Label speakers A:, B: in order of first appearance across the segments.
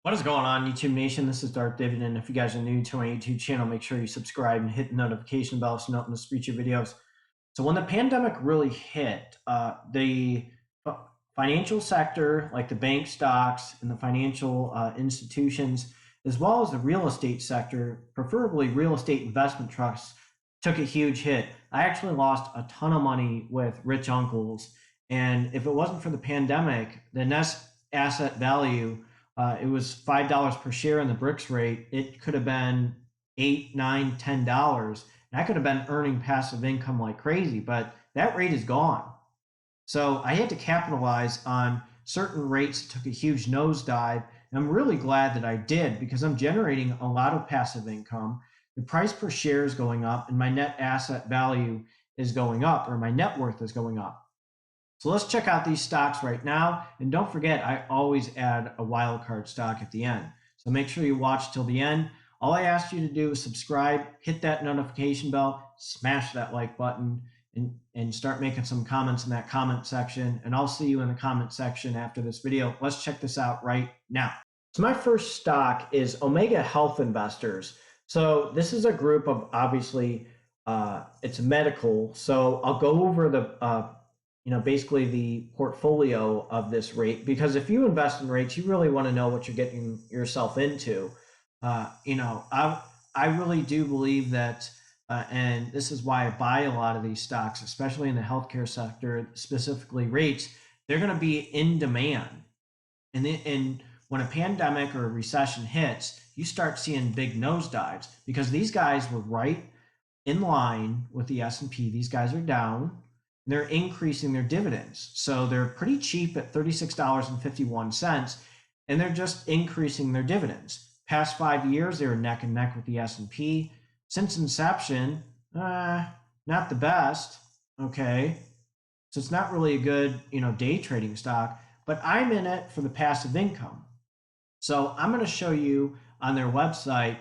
A: What is going on, YouTube Nation? This is Dividend. If you guys are new to my YouTube channel, make sure you subscribe and hit the notification bell so you don't miss future videos. So when the pandemic really hit, the financial sector, like the bank stocks and the financial institutions, as well as the real estate sector, preferably real estate investment trusts, took a huge hit. I actually lost a ton of money with rich uncles. And if it wasn't for the pandemic, the net asset value, it was $5 per share in the bricks rate. It could have been $8, $9, $10, and I could have been earning passive income like crazy. But that rate is gone. So I had to capitalize on certain rates that took a huge nosedive. And I'm really glad that I did because I'm generating a lot of passive income. The price per share is going up, and my net asset value is going up, or my net worth is going up. So let's check out these stocks right now. And don't forget, I always add a wildcard stock at the end. So make sure you watch till the end. All I ask you to do is subscribe, hit that notification bell, smash that like button, and start making some comments in that comment section. And I'll see you in the comment section after this video. Let's check this out right now. So my first stock is Omega Health Investors. So this is a group of, obviously, it's medical. So I'll go over the basically the portfolio of this REIT, because if you invest in REITs, you really want to know what you're getting yourself into. I really do believe that, and this is why I buy a lot of these stocks, especially in the healthcare sector, specifically REITs. They're going to be in demand, and when a pandemic or a recession hits, you start seeing big nosedives because these guys were right in line with the S&P. These guys are down. They're increasing their dividends. So they're pretty cheap at $36.51, and they're just increasing their dividends. Past 5 years, they were neck and neck with the S&P. Since inception, not the best, okay? So it's not really a good, day trading stock, but I'm in it for the passive income. So I'm going to show you on their website,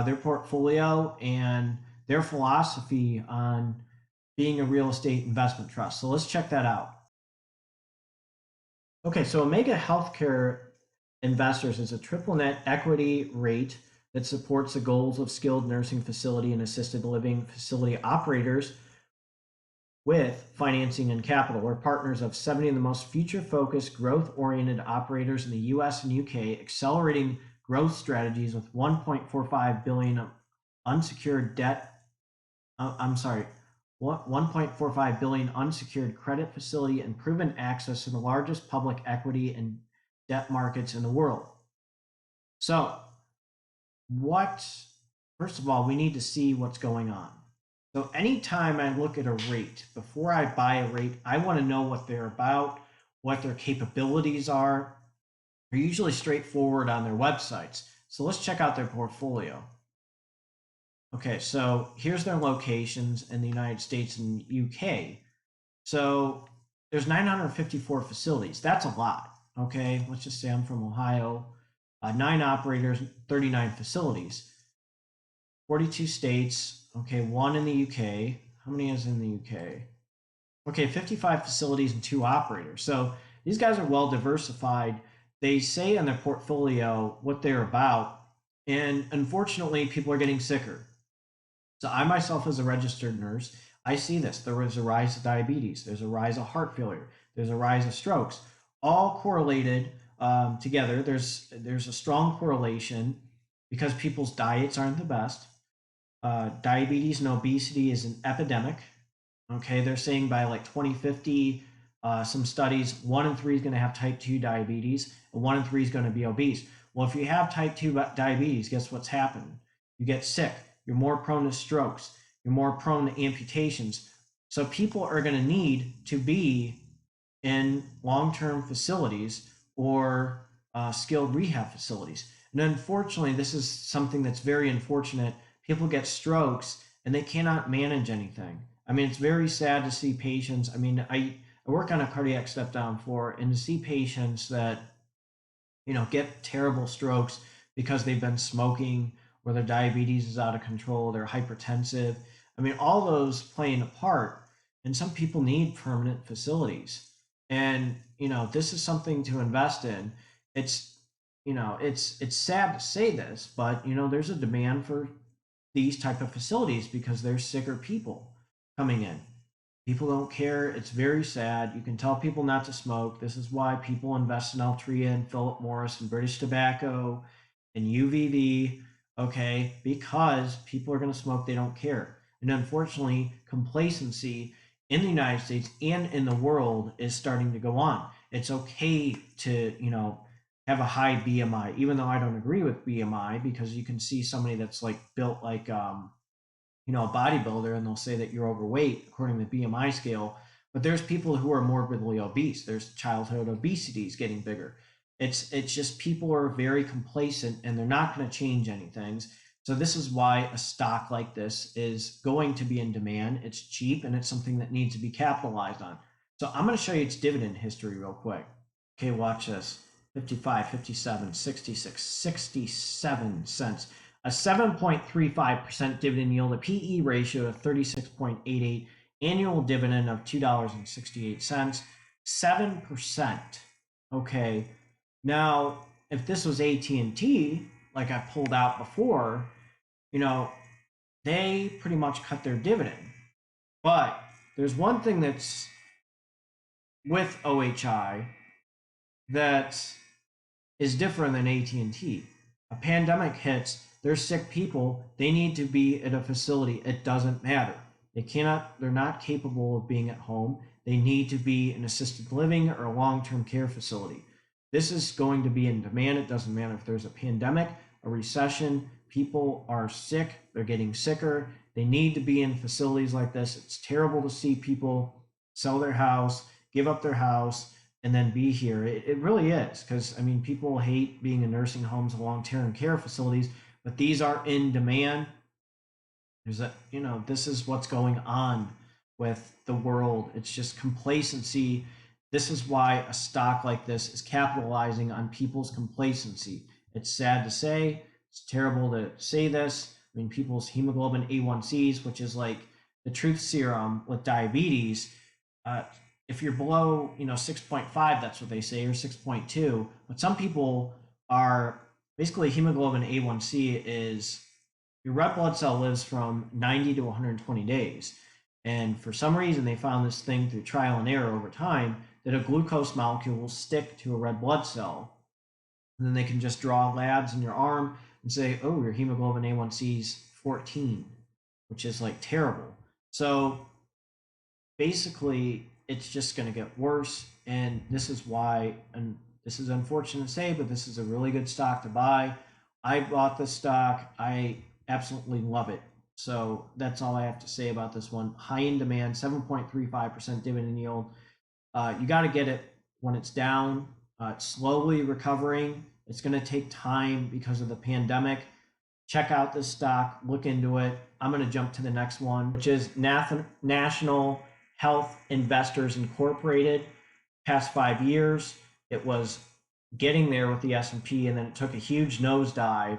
A: their portfolio and their philosophy on being a real estate investment trust. So let's check that out. Okay, so Omega Healthcare Investors is a triple net equity REIT that supports the goals of skilled nursing facility and assisted living facility operators with financing and capital. We're partners of 70 of the most future-focused, growth-oriented operators in the US and UK, accelerating growth strategies with 1.45 billion unsecured debt. 1.45 billion unsecured credit facility and proven access to the largest public equity and debt markets in the world. So first of all, we need to see what's going on. So anytime I look at a REIT, before I buy a REIT, I want to know what they're about, what their capabilities are. They're usually straightforward on their websites. So let's check out their portfolio. Okay, so here's their locations in the United States and UK. So there's 954 facilities. That's a lot, okay? Let's just say I'm from Ohio. 9 operators, 39 facilities. 42 states, okay, 1 in the UK. How many is in the UK? Okay, 55 facilities and 2 operators. So these guys are well diversified. They say in their portfolio what they're about, and unfortunately, people are getting sicker. So I myself, as a registered nurse, I see this. There is a rise of diabetes. There's a rise of heart failure. There's a rise of strokes, all correlated together. There's a strong correlation because people's diets aren't the best. Diabetes and obesity is an epidemic. Okay, they're saying by like 2050, some studies, 1 in 3 is going to have type 2 diabetes, and 1 in 3 is going to be obese. Well, if you have type 2 diabetes, guess what's happening? You get sick. You're more prone to strokes. You're more prone to amputations. So people are going to need to be in long-term facilities or skilled rehab facilities. And unfortunately, this is something that's very unfortunate. People get strokes and they cannot manage anything. I mean, it's very sad to see patients. I mean, I work on a cardiac step-down floor, and to see patients that, get terrible strokes because they've been smoking, or their diabetes is out of control, they're hypertensive. I mean, all those playing a part, and some people need permanent facilities. And, this is something to invest in. It's it's sad to say this, but there's a demand for these type of facilities because there's sicker people coming in. People don't care. It's very sad. You can tell people not to smoke. This is why people invest in Altria and Philip Morris and British Tobacco and UVV, okay? Because people are going to smoke, they don't care. And unfortunately, complacency in the United States and in the world is starting to go on. It's okay to, have a high BMI, even though I don't agree with BMI, because you can see somebody that's like built like a bodybuilder, and they'll say that you're overweight according to the BMI scale. But there's people who are morbidly obese. There's childhood obesity is getting bigger. It's just people are very complacent and they're not going to change anything. So this is why a stock like this is going to be in demand. It's cheap and it's something that needs to be capitalized on. So I'm going to show you its dividend history real quick. Okay, watch this. 55, 57, 66, 67 cents. A 7.35% dividend yield, a PE ratio of 36.88, annual dividend of $2.68, 7%. Okay, now if this was AT&T, like I pulled out before, they pretty much cut their dividend. But there's one thing that's with OHI that is different than AT&T. A pandemic hits, they're sick people, they need to be at a facility. It doesn't matter. They're not capable of being at home. They need to be in assisted living or a long-term care facility. This is going to be in demand. It doesn't matter if there's a pandemic, a recession, people are sick, they're getting sicker. They need to be in facilities like this. It's terrible to see people sell their house, give up their house, and then be here. It really is, because people hate being in nursing homes and long-term care facilities, but these are in demand. This is what's going on with the world. It's just complacency. This is why a stock like this is capitalizing on people's complacency. It's sad to say, it's terrible to say this. People's hemoglobin A1Cs, which is like the truth serum with diabetes, if you're below 6.5, that's what they say, or 6.2. But some people are basically, hemoglobin A1C is, your red blood cell lives from 90 to 120 days. And for some reason, they found this thing through trial and error over time, that a glucose molecule will stick to a red blood cell. And then they can just draw labs in your arm and say, oh, your hemoglobin A1C is 14, which is like terrible. So basically, it's just going to get worse. And this is why, and this is unfortunate to say, but this is a really good stock to buy. I bought this stock. I absolutely love it. So that's all I have to say about this one. High in demand, 7.35% dividend yield. You got to get it when it's down. It's slowly recovering. It's going to take time because of the pandemic. Check out this stock, look into it. I'm going to jump to the next one, which is National Health Investors Incorporated. Past 5 years, it was getting there with the S&P, and then it took a huge nosedive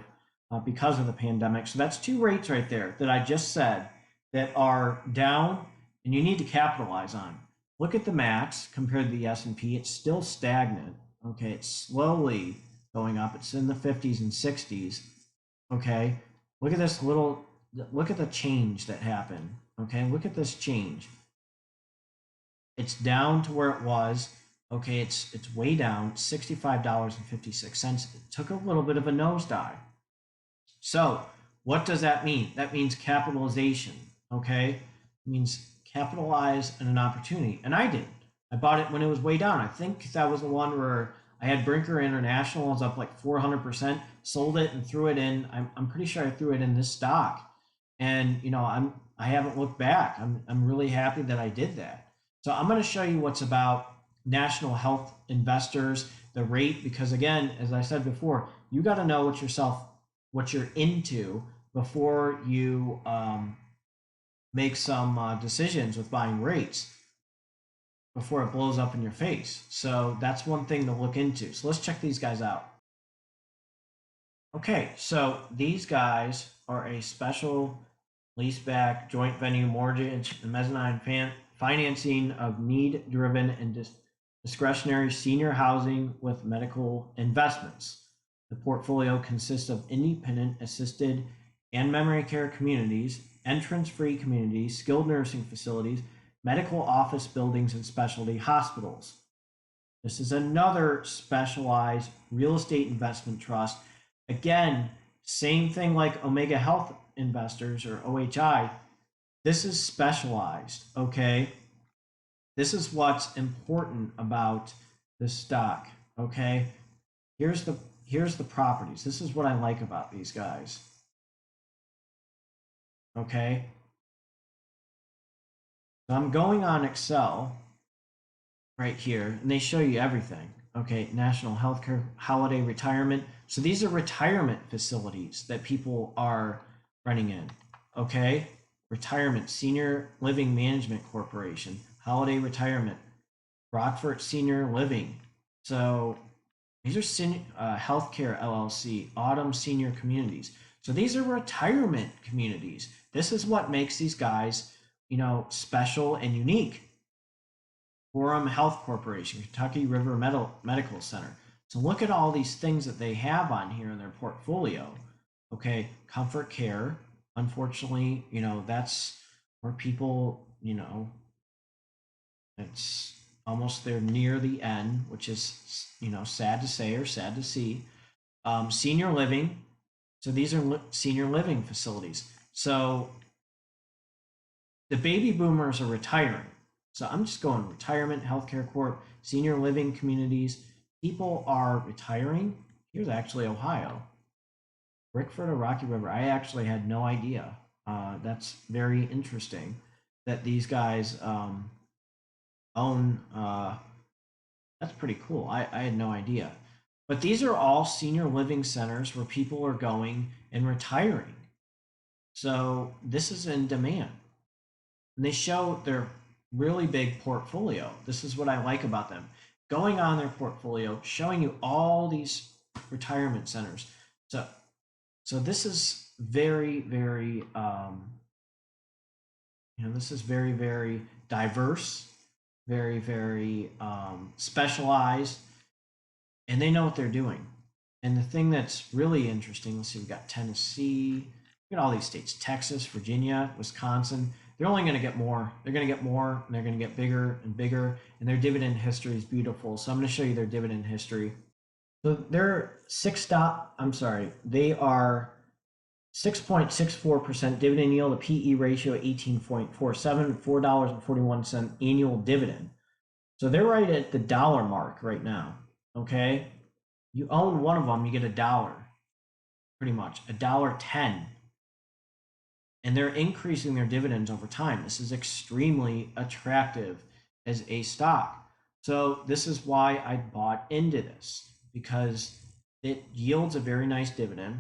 A: because of the pandemic. So that's two rates right there that I just said that are down, and you need to capitalize on. Look at the max compared to the S&P. It's still stagnant. Okay, it's slowly going up. It's in the 50s and 60s. Okay, look at this look at the change that happened. Okay, look at this change. It's down to where it was. Okay, it's way down, $65.56. It took a little bit of a nosedive. So what does that mean? That means capitalization. Okay, it means capitalize on an opportunity. And I did. I bought it when it was way down. I think that was the one where I had Brinker International. It was up like 400%. Sold it and threw it in. I'm pretty sure I threw it in this stock. And I haven't looked back. I'm really happy that I did that. So I'm going to show you what's about National Health Investors, the REIT, because again, as I said before, you got to know what you're into before you make some decisions with buying REITs before it blows up in your face. So that's one thing to look into. So let's check these guys out. Okay, so these guys are a special leaseback, joint venue mortgage, and mezzanine financing of need-driven and discretionary senior housing with medical investments. The portfolio consists of independent, assisted, and memory care communities, entrance-free communities, skilled nursing facilities, medical office buildings, and specialty hospitals. This is another specialized real estate investment trust. Again, same thing like Omega Health Investors or OHI. This is specialized, okay? This is what's important about this stock, okay? Here's the properties. This is what I like about these guys. Okay? So I'm going on Excel right here, and they show you everything. Okay, National Healthcare Holiday Retirement. So these are retirement facilities that people are running in. Okay, Retirement Senior Living Management Corporation, Holiday Retirement, Rockford Senior Living. So these are Healthcare LLC, Autumn Senior Communities. So these are retirement communities. This is what makes these guys, special and unique. Forum Health Corporation, Kentucky River Medical Center. So look at all these things that they have on here in their portfolio. Okay, Comfort Care. Unfortunately, that's where people, it's almost they're near the end, which is, sad to say or sad to see. Senior living. So these are senior living facilities. So the baby boomers are retiring. So I'm just going retirement, healthcare corp, senior living communities. People are retiring. Here's actually Ohio, Brickford or Rocky River. I actually had no idea. That's very interesting that these guys own. That's pretty cool. I had no idea. But these are all senior living centers where people are going and retiring. So this is in demand. And they show their really big portfolio. This is what I like about them. Going on their portfolio, showing you all these retirement centers. So this is very, very, this is very, very diverse, very, very specialized, and they know what they're doing. And the thing that's really interesting, let's see, we've got Tennessee, we got all these states, Texas, Virginia, Wisconsin. They're only going to get more. They're going to get more, and they're going to get bigger and bigger. And their dividend history is beautiful. So I'm going to show you their dividend history. So they're they are 6.64% dividend yield, a PE ratio 18.47, $4.41 annual dividend. So they're right at the dollar mark right now. Okay, you own one of them, you get $1, pretty much $1.10. And they're increasing their dividends over time. This is extremely attractive as a stock. So this is why I bought into this, because it yields a very nice dividend.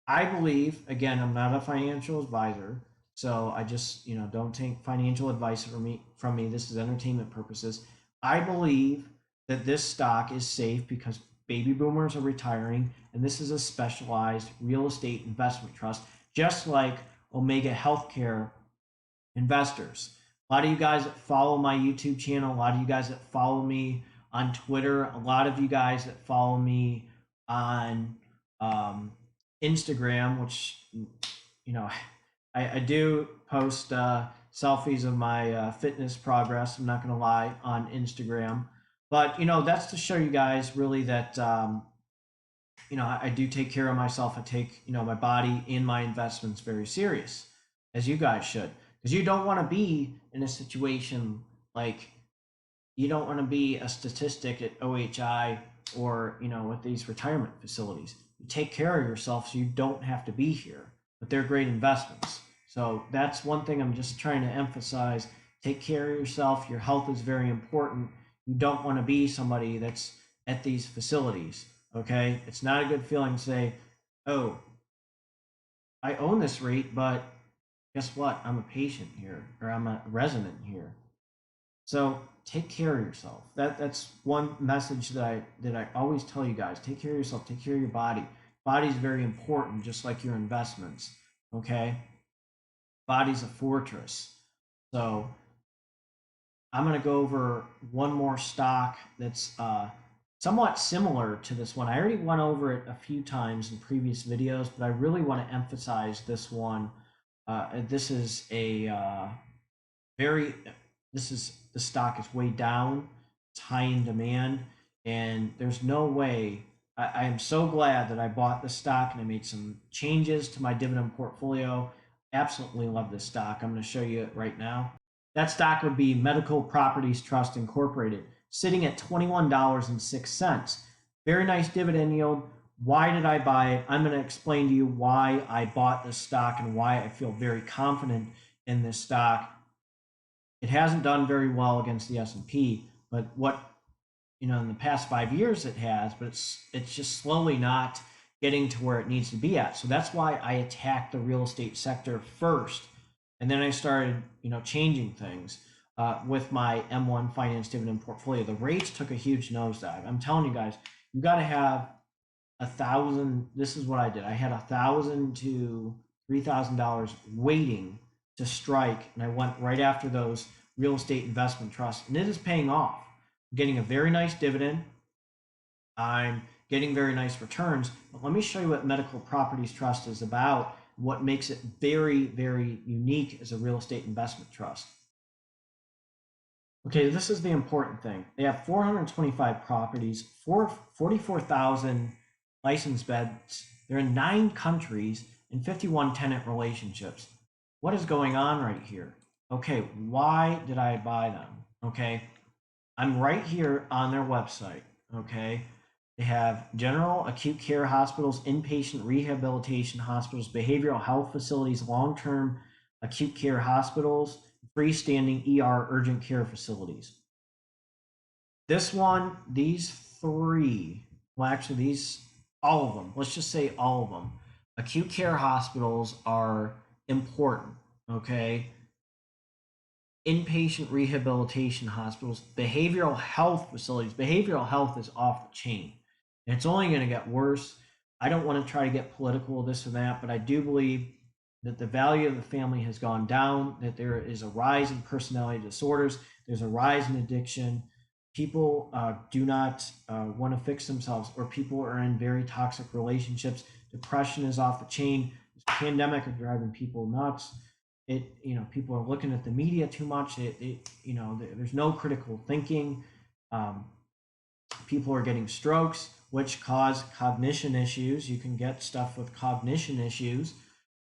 A: I believe, again, I'm not a financial advisor, so I just, don't take financial advice from me. This is entertainment purposes. I believe that this stock is safe because baby boomers are retiring, and this is a specialized real estate investment trust, just like Omega Healthcare Investors. A lot of you guys that follow my YouTube channel, a lot of you guys that follow me on Twitter, a lot of you guys that follow me on Instagram, which, I do post selfies of my fitness progress. I'm not going to lie, on Instagram. But, that's to show you guys really that, I do take care of myself. I take, my body and my investments very serious, as you guys should. Because you don't want to be in a situation like, you don't want to be a statistic at OHI or, with these retirement facilities. You take care of yourself so you don't have to be here. But they're great investments. So that's one thing I'm just trying to emphasize. Take care of yourself. Your health is very important. You don't want to be somebody that's at these facilities. Okay, it's not a good feeling to say, oh, I own this REIT, but guess what? I'm a patient here, or I'm a resident here. So take care of yourself. That's one message that I always tell you guys. Take care of yourself. Take care of your body. Body's very important, just like your investments. Okay, body's a fortress. So I'm going to go over one more stock that's somewhat similar to this one. I already went over it a few times in previous videos, but I really want to emphasize this one. This is a very, this is, the stock is way down, it's high in demand, and there's no way. I am so glad that I bought this stock and I made some changes to my dividend portfolio. Absolutely love this stock. I'm going to show you it right now. That stock would be Medical Properties Trust Incorporated, sitting at $21.06. Very nice dividend yield. Why did I buy it? I'm going to explain to you why I bought this stock and why I feel very confident in this stock. It hasn't done very well against the S&P, but in the past 5 years it has, but it's just slowly not getting to where it needs to be at. So that's why I attacked the real estate sector first, and then I started changing things with my M1 finance dividend portfolio. The rates took a huge nosedive. I'm telling you guys, you got to have 1,000. This is what I did. I had $1,000 to $3,000 waiting to strike, and I went right after those real estate investment trusts, and it is paying off. I'm getting a very nice dividend. I'm getting very nice returns. But let me show you what Medical Properties Trust is about, what makes it very, very unique as a real estate investment trust. Okay, this is the important thing. They have 425 properties, 44,000 licensed beds. They're in 9 countries and 51 tenant relationships. What is going on right here? Okay, why did I buy them? Okay, I'm right here on their website. Okay, they have general acute care hospitals, inpatient rehabilitation hospitals, behavioral health facilities, long-term acute care hospitals, freestanding ER urgent care facilities. This one, these 3, well, actually, all of them, let's just say all of them. Acute care hospitals are important, okay? Inpatient rehabilitation hospitals, behavioral health facilities. Behavioral health is off the chain. And it's only going to get worse. I don't want to try to get political, this or that, but I do believe that the value of the family has gone down, that there is a rise in personality disorders, there's a rise in addiction. People do not want to fix themselves, or people are in very toxic relationships. Depression is off the chain. This pandemic is driving people nuts. People are looking at the media too much. There's no critical thinking. People are getting strokes, which cause cognition issues. You can get stuff with cognition issues,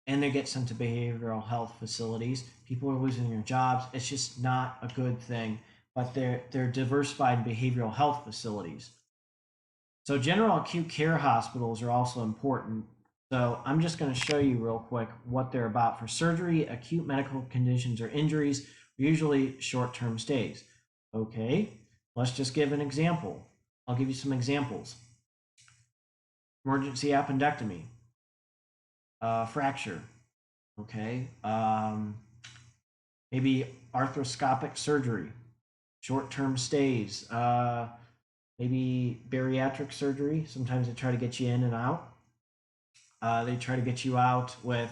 A: and they get sent to behavioral health facilities. People are losing their jobs. It's just not a good thing. But they're diversified behavioral health facilities. So general acute care hospitals are also important. So I'm just going to show you real quick what they're about. For surgery, acute medical conditions or injuries, usually short-term stays. Okay, let's just give an example. I'll give you some examples. Emergency appendectomy, fracture, okay, maybe arthroscopic surgery, short-term stays, maybe bariatric surgery. Sometimes they try to get you in and out. They try to get you out with,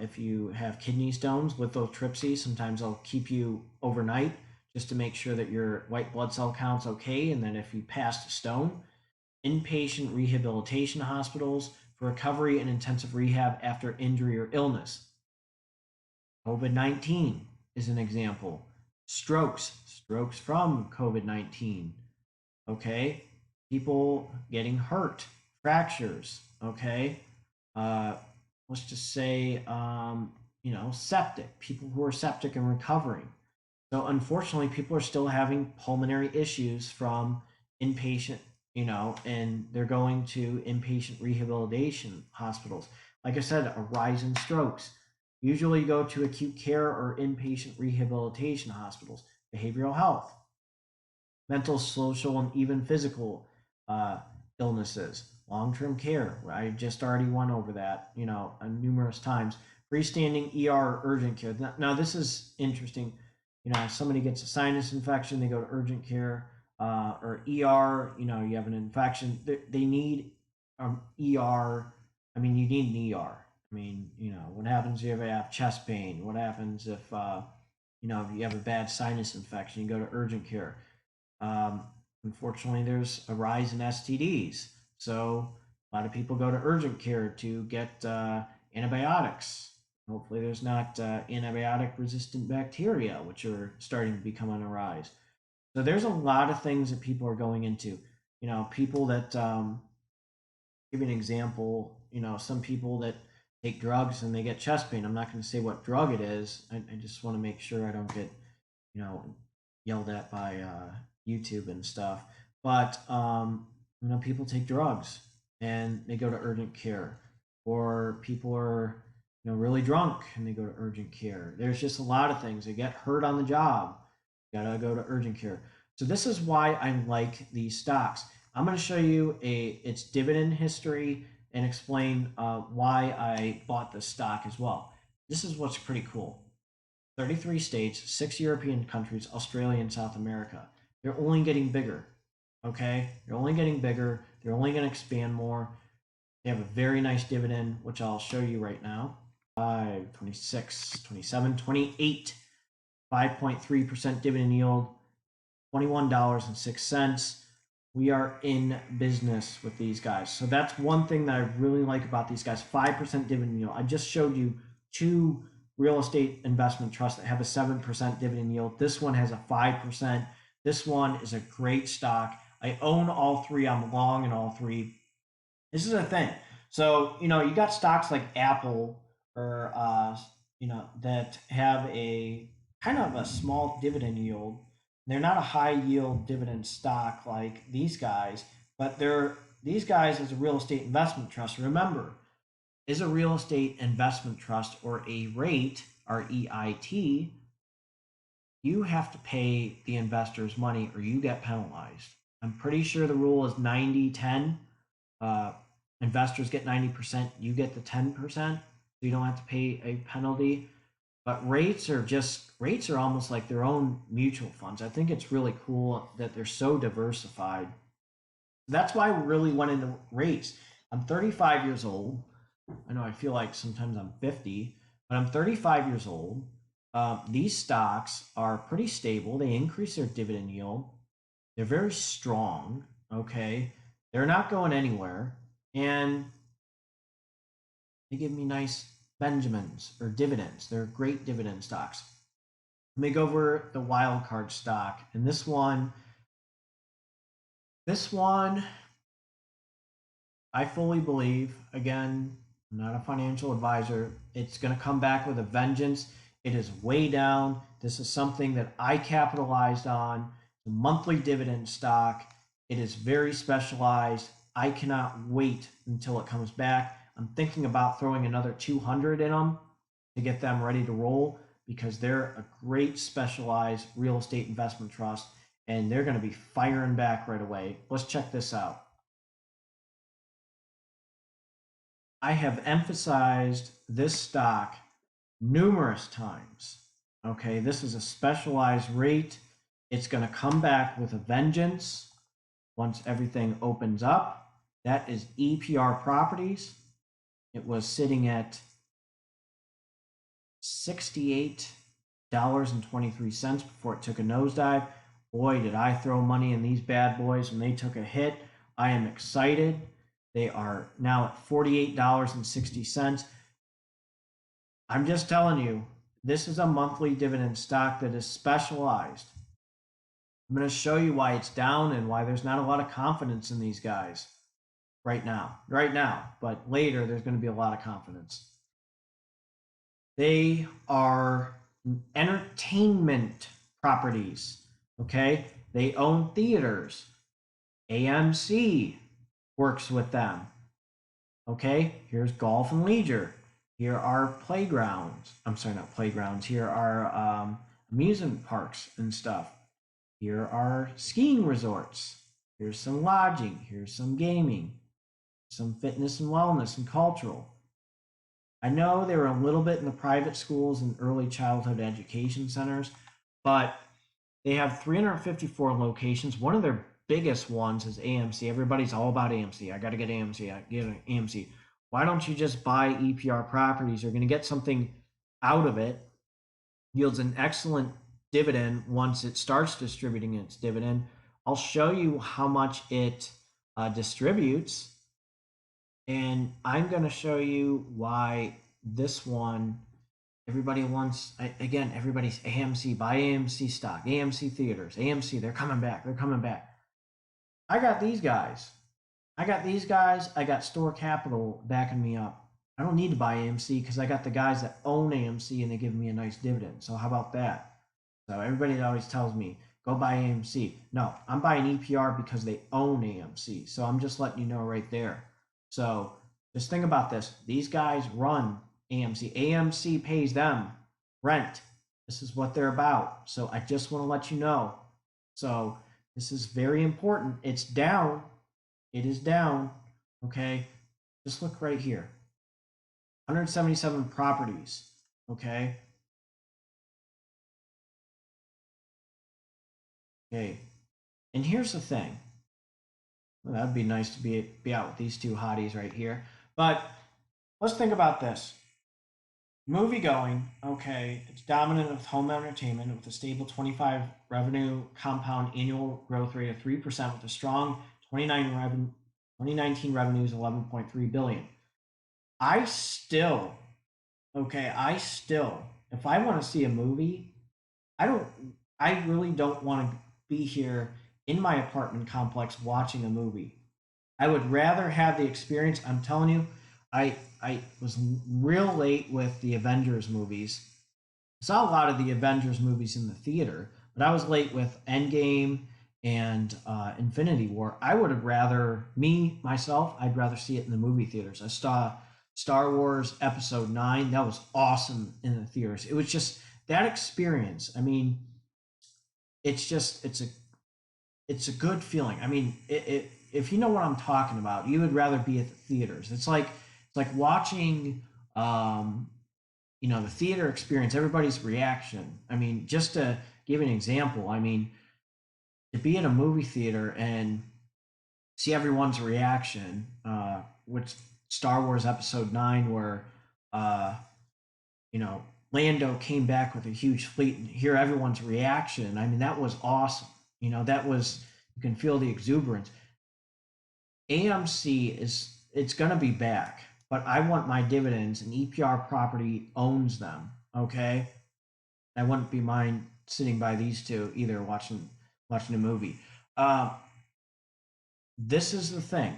A: if you have kidney stones, lithotripsy. Sometimes they'll keep you overnight just to make sure that your white blood cell count's okay, and then if you passed a stone. Inpatient rehabilitation hospitals for recovery and intensive rehab after injury or illness. COVID-19 is an example. Strokes from COVID-19. Okay, people getting hurt, fractures. Okay, let's just say, septic, people who are septic and recovering. So unfortunately, people are still having pulmonary issues from inpatient, and they're going to inpatient rehabilitation hospitals. Like I said, a rise in strokes. Usually you go to acute care or inpatient rehabilitation hospitals. Behavioral health, mental, social, and even physical illnesses. Long-term care, I just already went over that, numerous times. Freestanding ER urgent care. Now this is interesting. If somebody gets a sinus infection, they go to urgent care, or ER. You have an infection, they need ER. I mean, you need an ER. I mean, what happens if you have chest pain? What happens if if you have a bad sinus infection? You go to urgent care. unfortunately, there's a rise in STDs. So a lot of people go to urgent care to get antibiotics. Hopefully, there's not antibiotic resistant bacteria, which are starting to become on a rise. So there's a lot of things that people are going into. People that give you an example. Some people that take drugs and they get chest pain. I'm not going to say what drug it is. I just want to make sure I don't get you know yelled at by YouTube and stuff. But people take drugs and they go to urgent care, or people are really drunk and they go to urgent care. There's just a lot of things. They get hurt on the job, gotta go to urgent care. So this is why I like these stocks. I'm going to show you its dividend history and explain why I bought this stock as well. This is what's pretty cool. 33 states, 6 European countries, Australia, and South America. They're only getting bigger. Okay? They're only getting bigger. They're only going to expand more. They have a very nice dividend, which I'll show you right now. 5, 26, 27, 28, 5.3% dividend yield, $21.06. We are in business with these guys. So that's one thing that I really like about these guys. 5% dividend yield. I just showed you 2 real estate investment trusts that have a 7% dividend yield. This one has a 5%. This one is a great stock. I own all 3. I'm long in all 3. This is a thing. So, you got stocks like Apple or, that have a kind of a small dividend yield. They're not a high yield dividend stock like these guys, but these guys as a real estate investment trust. Remember, is a real estate investment trust or a REIT, REIT, you have to pay the investors money or you get penalized. I'm pretty sure the rule is 90-10. Investors get 90%, you get the 10%, so you don't have to pay a penalty. But REITs are almost like their own mutual funds. I think it's really cool that they're so diversified. That's why I really went into REITs. I'm 35 years old. I know I feel like sometimes I'm 50, but I'm 35 years old. These stocks are pretty stable. They increase their dividend yield. They're very strong. Okay. They're not going anywhere. And they give me nice Benjamins or dividends. They're great dividend stocks. Let me go over the wild card stock. And this one, I fully believe, again, I'm not a financial advisor, it's going to come back with a vengeance. It is way down. This is something that I capitalized on. The monthly dividend stock. It is very specialized. I cannot wait until it comes back. I'm thinking about throwing another 200 in them to get them ready to roll because they're a great specialized real estate investment trust and they're going to be firing back right away. Let's check this out. I have emphasized this stock numerous times. Okay, this is a specialized REIT. It's going to come back with a vengeance once everything opens up. That is EPR Properties. It was sitting at $68.23 before it took a nosedive. Boy, did I throw money in these bad boys when they took a hit. I am excited. They are now at $48.60. I'm just telling you, this is a monthly dividend stock that is specialized. I'm going to show you why it's down and why there's not a lot of confidence in these guys right now, but later there's going to be a lot of confidence. They are entertainment properties, okay? They own theaters. AMC works with them, okay? Here's golf and leisure. Here are playgrounds. I'm sorry, not playgrounds. Here are amusement parks and stuff. Here are skiing resorts. Here's some lodging. Here's some gaming, some fitness and wellness and cultural. I know they were a little bit in the private schools and early childhood education centers, but they have 354 locations. One of their biggest ones is AMC. Everybody's all about AMC. I got to get AMC. I get AMC. Why don't you just buy EPR Properties? You're going to get something out of it. Yields an excellent dividend once it starts distributing its dividend. I'll show you how much it distributes. And I'm going to show you why this one, everybody wants, again, everybody's AMC, buy AMC stock, AMC theaters, AMC, they're coming back, they're coming back. I got these guys. I got Store Capital backing me up. I don't need to buy AMC because I got the guys that own AMC and they give me a nice dividend. So how about that? So everybody always tells me, go buy AMC. No, I'm buying EPR because they own AMC. So I'm just letting you know right there. So just think about this. These guys run AMC. AMC pays them rent. This is what they're about. So I just want to let you know. So this is very important. It's down. It is down. Okay. Just look right here. 177 properties. Okay. Okay. And here's the thing. Well, that'd be nice to be out with these two hotties right here. But let's think about this. Movie going, okay, it's dominant of home entertainment with a stable 25 revenue compound annual growth rate of 3% with a strong 2019 revenues 11.3 billion. I still, if I want to see a movie, I really don't want to be here in my apartment complex watching a movie. I would rather have the experience. I'm telling you, I was real late with the Avengers movies. I saw a lot of the Avengers movies in the theater, but I was late with Endgame and Infinity War. I would have rather, I'd rather see it in the movie theaters. I saw Star Wars Episode 9. That was awesome in the theaters. It was just that experience. I mean, it's a good feeling. I mean, if you know what I'm talking about, you would rather be at the theaters. It's like watching, the theater experience, everybody's reaction. I mean, just to give an example, I mean, to be in a movie theater and see everyone's reaction, which Star Wars Episode 9, where, Lando came back with a huge fleet and hear everyone's reaction. I mean, that was awesome. You can feel the exuberance. AMC it's going to be back, but I want my dividends, and EPR property owns them. Okay. I wouldn't be mind sitting by these two either watching a movie. This is the thing.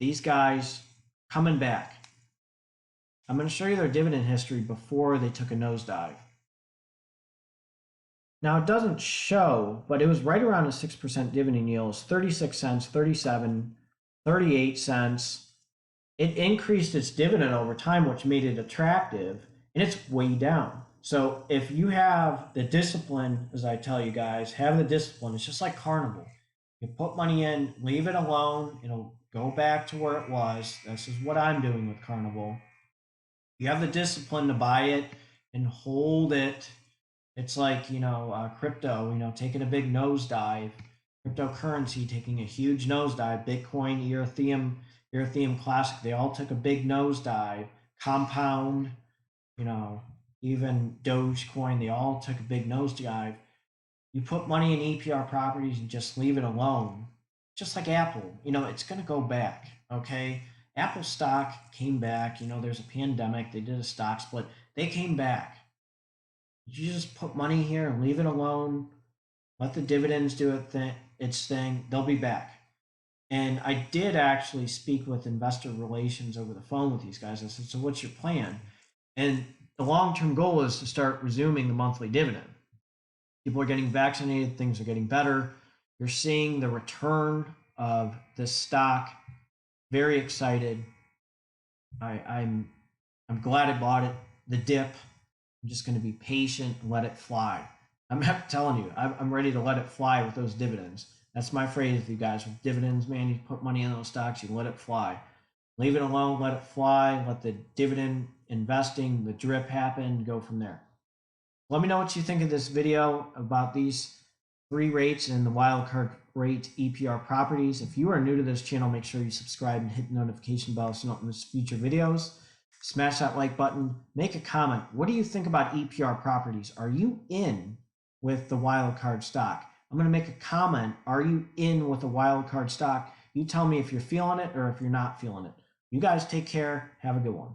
A: These guys coming back. I'm going to show you their dividend history before they took a nosedive. Now it doesn't show, but it was right around a 6% dividend yield, 36 cents, 37, 38 cents. It increased its dividend over time, which made it attractive, and it's way down. So if you have the discipline, as I tell you guys, have the discipline. It's just like Carnival. You put money in, leave it alone. It'll go back to where it was. This is what I'm doing with Carnival. You have the discipline to buy it and hold it. It's like, crypto, taking a big nosedive, cryptocurrency taking a huge nosedive, Bitcoin, Ethereum Classic, they all took a big nosedive, Compound, even Dogecoin, they all took a big nosedive. You put money in EPR properties and just leave it alone, just like Apple, it's going to go back, okay? Apple stock came back, there's a pandemic, they did a stock split, they came back. You just put money here and leave it alone, let the dividends do its thing, they'll be back. And I did actually speak with investor relations over the phone with these guys. I said, so what's your plan? And the long-term goal is to start resuming the monthly dividend. People are getting vaccinated, things are getting better. You're seeing the return of this stock. Very excited. I'm glad I bought it. The dip, I'm just going to be patient and let it fly. I'm telling you, I'm ready to let it fly with those dividends. That's my phrase with you guys. With dividends, man, you put money in those stocks, you let it fly. Leave it alone, let it fly, let the dividend investing, the drip happen, go from there. Let me know what you think of this video about these 3 REITs and the wildcard REIT EPR properties. If you are new to this channel, make sure you subscribe and hit the notification bell so you don't miss future videos. Smash that like button, make a comment. What do you think about EPR properties? Are you in with the wildcard stock? I'm going to make a comment. Are you in with a wild card stock? You tell me if you're feeling it or if you're not feeling it. You guys take care. Have a good one.